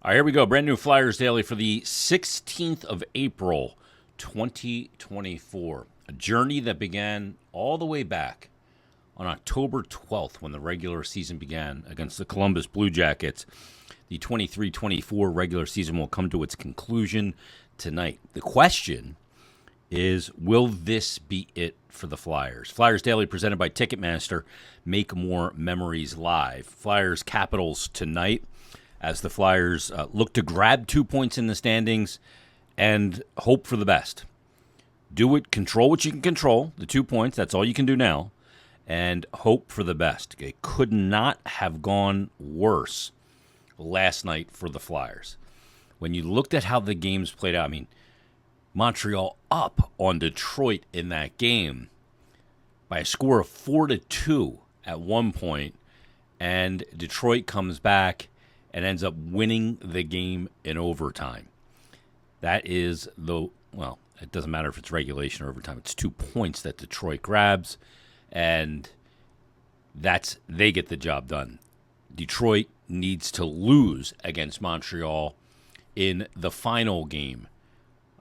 All right, here we go. Brand new Flyers Daily for the 16th of April, 2024. A journey that began all the way back on October 12th when the regular season began against the Columbus Blue Jackets. The 23-24 regular season will come to its conclusion tonight. The question is, will this be it for the Flyers? Flyers Daily presented by Ticketmaster. Make more memories live. Flyers Capitals tonight as the Flyers look to grab 2 points in the standings and hope for the best. Do it, control what you can control, the 2 points, that's all you can do now, and hope for the best. It could not have gone worse last night for the Flyers. When you looked at how the games played out, Montreal up on Detroit in that game by a score of 4-2 at one point, and Detroit comes back and ends up winning the game in overtime. That is it doesn't matter if it's regulation or overtime. It's 2 points that Detroit grabs, and they get the job done. Detroit needs to lose against Montreal in the final game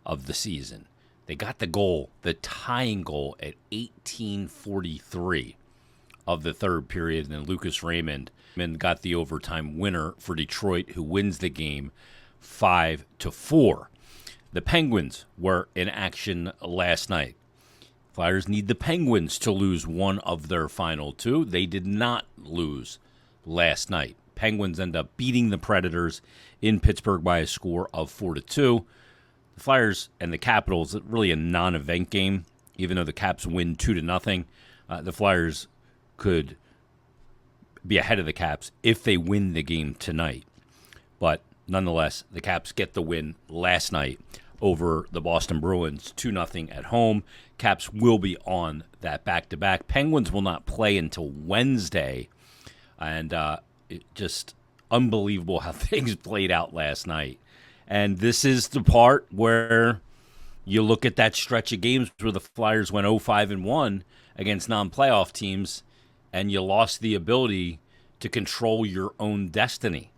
of the season. They got the tying goal at 18:43 of the third period, and then Lucas Raymond got the overtime winner for Detroit, who wins the game 5-4. The Penguins were in action last night. Flyers need the Penguins to lose one of their final two. They did not lose last night. Penguins end up beating the Predators in Pittsburgh by a score of 4-2. The Flyers and the Capitals, really a non-event game, even though the Caps win 2-0. The Flyers could be ahead of the Caps if they win the game tonight. But nonetheless, the Caps get the win last night over the Boston Bruins, 2-0 at home. Caps will be on that back-to-back. Penguins will not play until Wednesday. And just unbelievable how things played out last night. And this is the part where you look at that stretch of games where the Flyers went 0-5-1 against non-playoff teams, and you lost the ability to control your own destiny.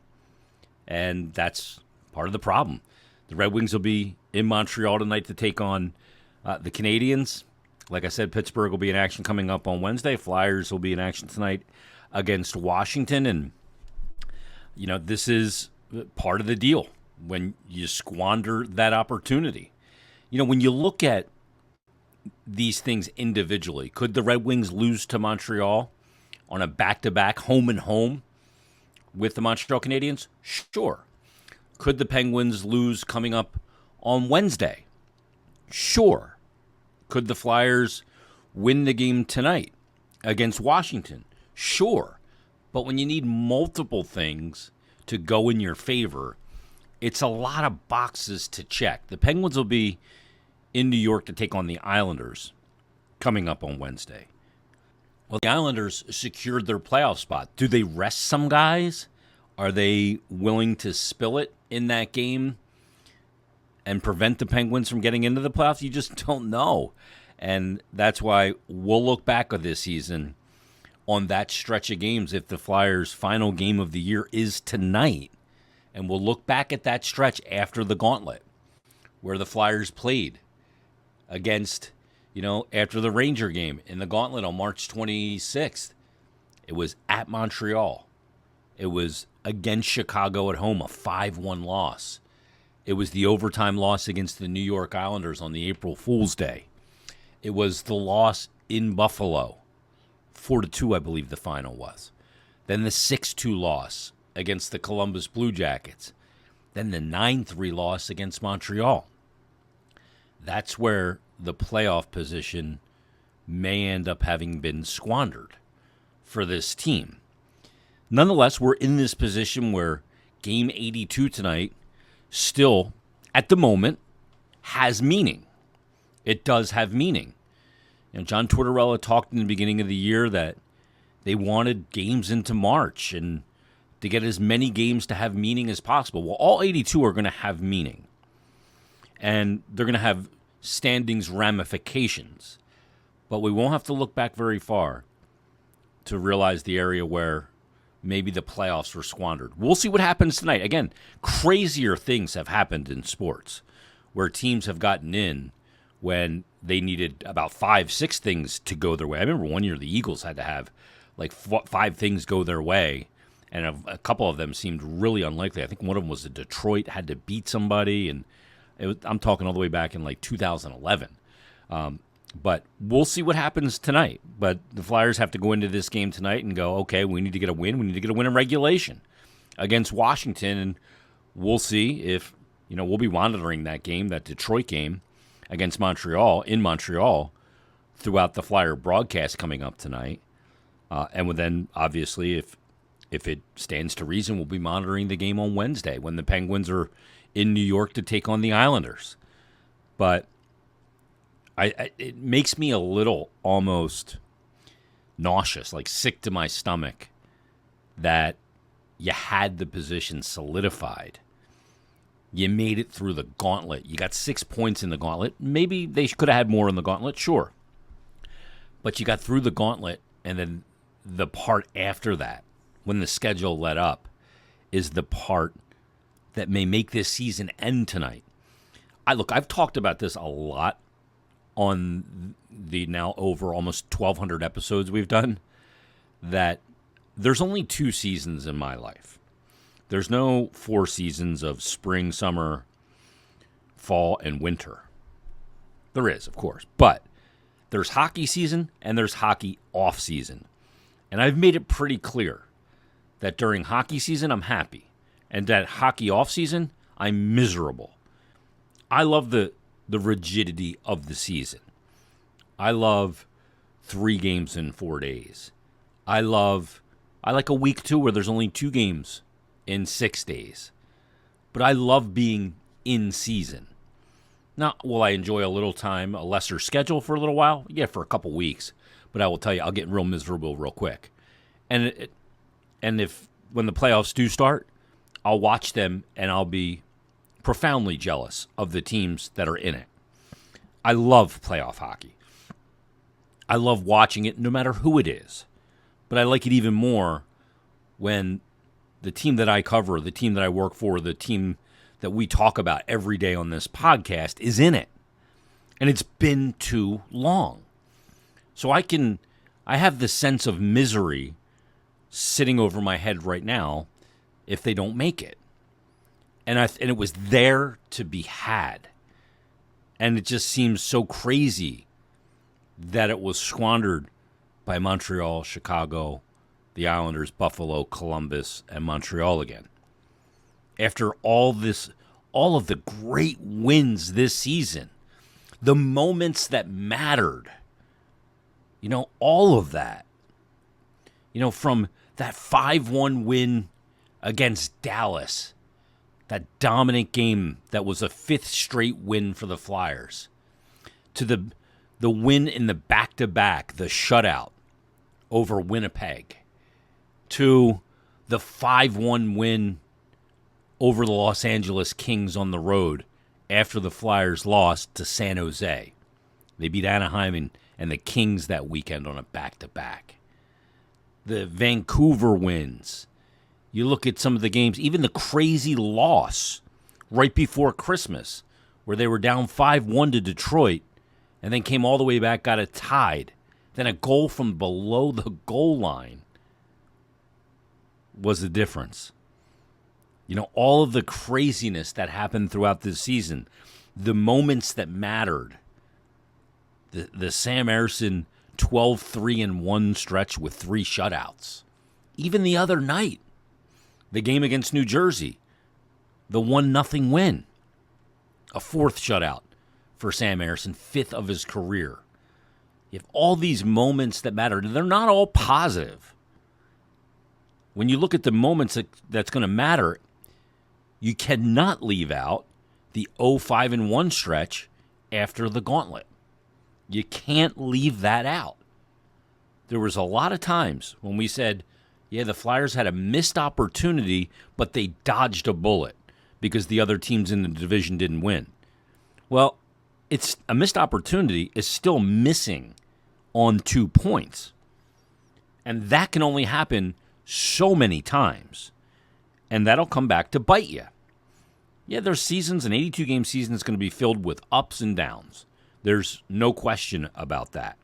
And that's part of the problem. The Red Wings will be in Montreal tonight to take on the Canadiens. Like I said, Pittsburgh will be in action coming up on Wednesday. Flyers will be in action tonight against Washington. And, this is part of the deal when you squander that opportunity. When you look at these things individually, could the Red Wings lose to Montreal on a back-to-back home and home with the Montreal Canadiens? Sure. Could the Penguins lose coming up on Wednesday? Sure. Could the Flyers win the game tonight against Washington? Sure. But when you need multiple things to go in your favor, it's a lot of boxes to check. The Penguins will be in New York to take on the Islanders coming up on Wednesday. Well, the Islanders secured their playoff spot. Do they rest some guys? Are they willing to spill it in that game and prevent the Penguins from getting into the playoffs? You just don't know. And that's why we'll look back at this season on that stretch of games if the Flyers' final game of the year is tonight. And we'll look back at that stretch after the gauntlet where the Flyers played against, after the Ranger game in the gauntlet on March 26th. It was at Montreal. It was against Chicago at home, a 5-1 loss. It was the overtime loss against the New York Islanders on the April Fool's Day. It was the loss in Buffalo, 4-2, I believe the final was. Then the 6-2 loss against the Columbus Blue Jackets. Then the 9-3 loss against Montreal. That's where the playoff position may end up having been squandered for this team. Nonetheless, we're in this position where Game 82 tonight still, at the moment, has meaning. It does have meaning. John Tortorella talked in the beginning of the year that they wanted games into March and to get as many games to have meaning as possible. Well, all 82 are going to have meaning. And they're going to have standings ramifications. But we won't have to look back very far to realize the area where maybe the playoffs were squandered. We'll see what happens tonight. Again, crazier things have happened in sports where teams have gotten in when they needed about 5-6 things to go their way. I remember one year the Eagles had to have like 5 things go their way, and a couple of them seemed really unlikely. I think one of them was that Detroit had to beat somebody, and I'm talking all the way back in like 2011. But we'll see what happens tonight. But the Flyers have to go into this game tonight and go, okay, we need to get a win. We need to get a win in regulation against Washington, and we'll see if, we'll be monitoring that game, that Detroit game against Montreal, in Montreal, throughout the Flyer broadcast coming up tonight. And then, obviously, if it stands to reason, we'll be monitoring the game on Wednesday when the Penguins are in New York to take on the Islanders. But it makes me a little almost nauseous, like sick to my stomach, that you had the position solidified. You made it through the gauntlet. You got 6 points in the gauntlet. Maybe they could have had more in the gauntlet, sure. But you got through the gauntlet, and then the part after that, when the schedule let up, is the part that may make this season end tonight. I've talked about this a lot on the now over almost 1,200 episodes we've done, that there's only 2 seasons in my life. There's no 4 seasons of spring, summer, fall, and winter. There is, of course, but there's hockey season and there's hockey off season. And I've made it pretty clear that during hockey season, I'm happy. And that hockey off season, I'm miserable. I love the rigidity of the season. I love 3 games in 4 days. I like a week 2 where there's only 2 games in 6 days. But I love being in season. Now, will I enjoy a little time, a lesser schedule for a little while? Yeah, for a couple weeks. But I will tell you, I'll get real miserable real quick. And if when the playoffs do start, I'll watch them and I'll be profoundly jealous of the teams that are in it. I love playoff hockey. I love watching it no matter who it is. But I like it even more when the team that I cover, the team that I work for, the team that we talk about every day on this podcast is in it. And it's been too long. So I have this sense of misery sitting over my head right now if they don't make it. And it was there to be had. And it just seems so crazy that it was squandered by Montreal, Chicago, the Islanders, Buffalo, Columbus, and Montreal again. After all of the great wins this season, the moments that mattered, all of that, from that 5-1 win against Dallas, that dominant game that was a 5th straight win for the Flyers, to the win in the back-to-back, the shutout over Winnipeg, to the 5-1 win over the Los Angeles Kings on the road after the Flyers lost to San Jose. They beat Anaheim and the Kings that weekend on a back-to-back. The Vancouver wins. You look at some of the games, even the crazy loss right before Christmas, where they were down 5-1 to Detroit, and then came all the way back, got it tied. Then a goal from below the goal line was the difference. All of the craziness that happened throughout this season, the moments that mattered, the Sam Ersson 12-3-1 stretch with 3 shutouts. Even the other night, the game against New Jersey, the 1-0 win, a 4th shutout for Sam Ersson, 5th of his career. You have all these moments that matter. They're not all positive. When you look at the moments that's going to matter, you cannot leave out the 0-5-1 stretch after the gauntlet. You can't leave that out. There was a lot of times when we said, yeah, the Flyers had a missed opportunity, but they dodged a bullet because the other teams in the division didn't win. Well, it's a missed opportunity is still missing on 2 points. And that can only happen so many times, and that'll come back to bite you. Yeah, there's seasons, an 82-game season is going to be filled with ups and downs. There's no question about that.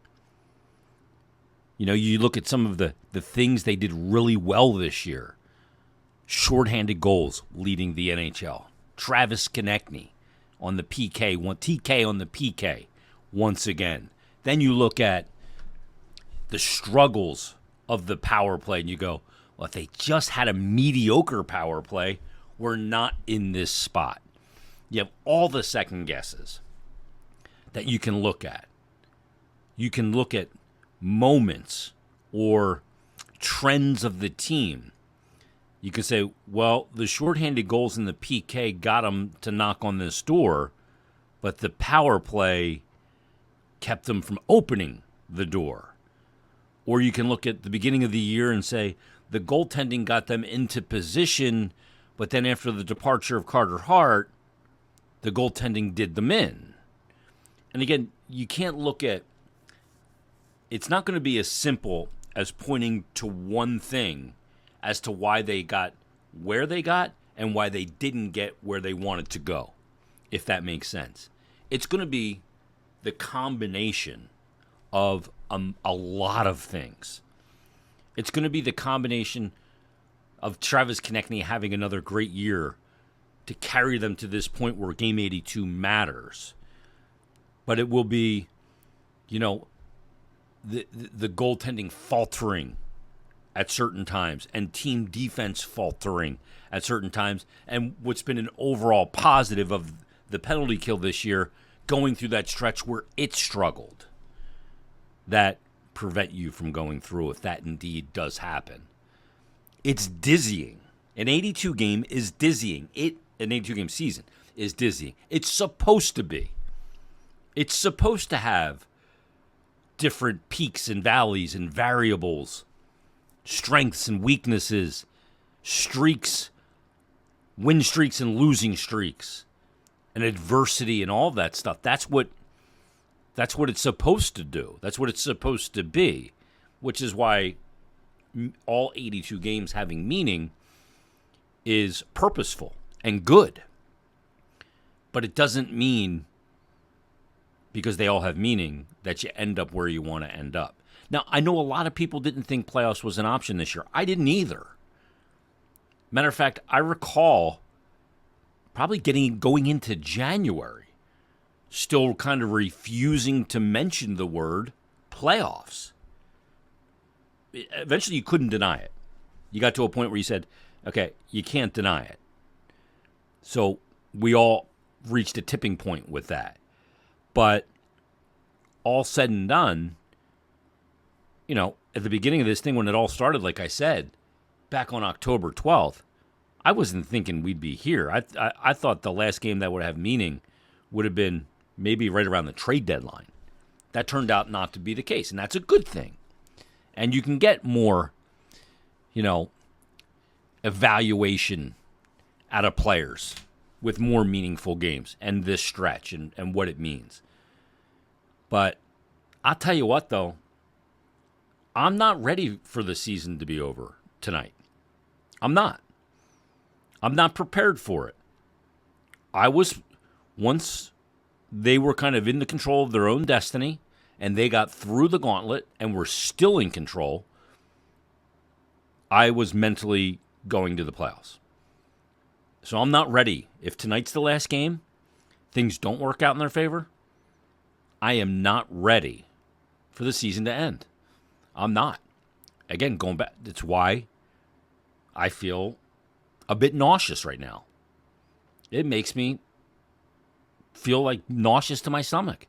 You know, you look at some of the things they did really well this year. Shorthanded goals leading the NHL. Travis Konechny on the PK, TK on the PK once again. Then you look at the struggles of the power play and you go, well, if they just had a mediocre power play, we're not in this spot. You have all the second guesses that you can look at. You can look at moments or trends of the team. You can say, well, the shorthanded goals in the PK got them to knock on this door, but the power play kept them from opening the door. Or you can look at the beginning of the year and say, the goaltending got them into position, but then after the departure of Carter Hart, the goaltending did them in. And again, you can't look at, it's not going to be as simple as pointing to one thing as to why they got where they got and why they didn't get where they wanted to go, if that makes sense. It's going to be the combination of a lot of things. It's going to be the combination of Travis Konechny having another great year to carry them to this point where Game 82 matters. But it will be, you know, the goaltending faltering at certain times and team defense faltering at certain times. And what's been an overall positive of the penalty kill this year, going through that stretch where it struggled, that prevent you from going through if that indeed does happen. It's dizzying. An 82 game is dizzying. An 82 game season is dizzying. It's supposed to be. It's supposed to have different peaks and valleys and variables, strengths and weaknesses, streaks, win streaks and losing streaks, and adversity and all that stuff. That's what it's supposed to do. That's what it's supposed to be, which is why all 82 games having meaning is purposeful and good. But it doesn't mean, because they all have meaning, that you end up where you want to end up. Now, I know a lot of people didn't think playoffs was an option this year. I didn't either. Matter of fact, I recall probably going into January, still kind of refusing to mention the word playoffs. Eventually, you couldn't deny it. You got to a point where you said, okay, you can't deny it. So we all reached a tipping point with that. But all said and done, you know, at the beginning of this thing, when it all started, like I said, back on October 12th, I wasn't thinking we'd be here. I thought the last game that would have meaning would have been maybe right around the trade deadline. That turned out not to be the case, and that's a good thing. And you can get more, you know, evaluation out of players with more meaningful games and this stretch and what it means. But I'll tell you what, though, I'm not ready for the season to be over tonight. I'm not. I'm not prepared for it. I was, once they were kind of in the control of their own destiny and they got through the gauntlet and were still in control, I was mentally going to the playoffs. So I'm not ready. If tonight's the last game, things don't work out in their favor, I am not ready for the season to end. I'm not. Again, going back, that's why I feel a bit nauseous right now. It makes me feel like nauseous to my stomach.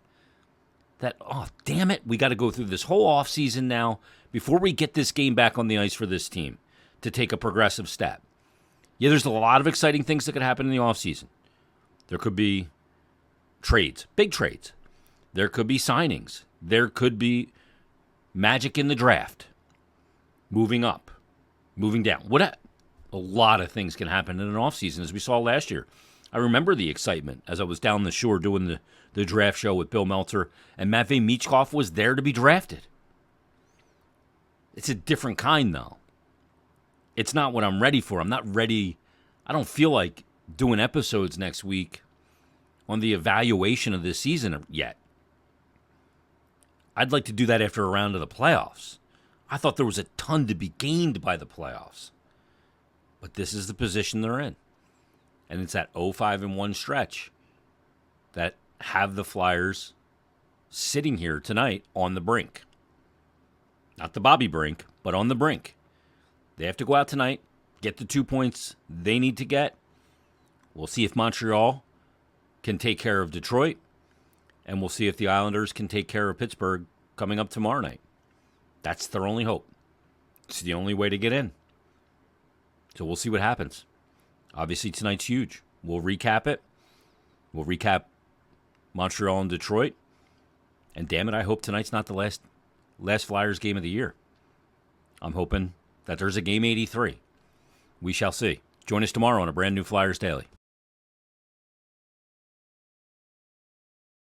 That, oh, damn it, we got to go through this whole offseason now before we get this game back on the ice for this team to take a progressive step. Yeah, there's a lot of exciting things that could happen in the offseason. There could be trades, big trades. There could be signings. There could be magic in the draft. Moving up, moving down. A lot of things can happen in an offseason, as we saw last year. I remember the excitement as I was down the shore doing the draft show with Bill Meltzer, and Matvei Michkov was there to be drafted. It's a different kind, though. it's not what I'm ready for. I'm not ready. I don't feel like doing episodes next week on the evaluation of this season yet. I'd like to do that after a round of the playoffs. I thought there was a ton to be gained by the playoffs. But this is the position they're in. And it's that 0-5-1 stretch that have the Flyers sitting here tonight on the brink. Not the Bobby brink, but on the brink. They have to go out tonight, get the 2 points they need to get. We'll see if Montreal can take care of Detroit. And we'll see if the Islanders can take care of Pittsburgh coming up tomorrow night. That's their only hope. It's the only way to get in. So we'll see what happens. Obviously, tonight's huge. We'll recap it. We'll recap Montreal and Detroit. And damn it, I hope tonight's not the last Flyers game of the year. I'm hoping that there's a game 83. We shall see. Join us tomorrow on a brand new Flyers Daily.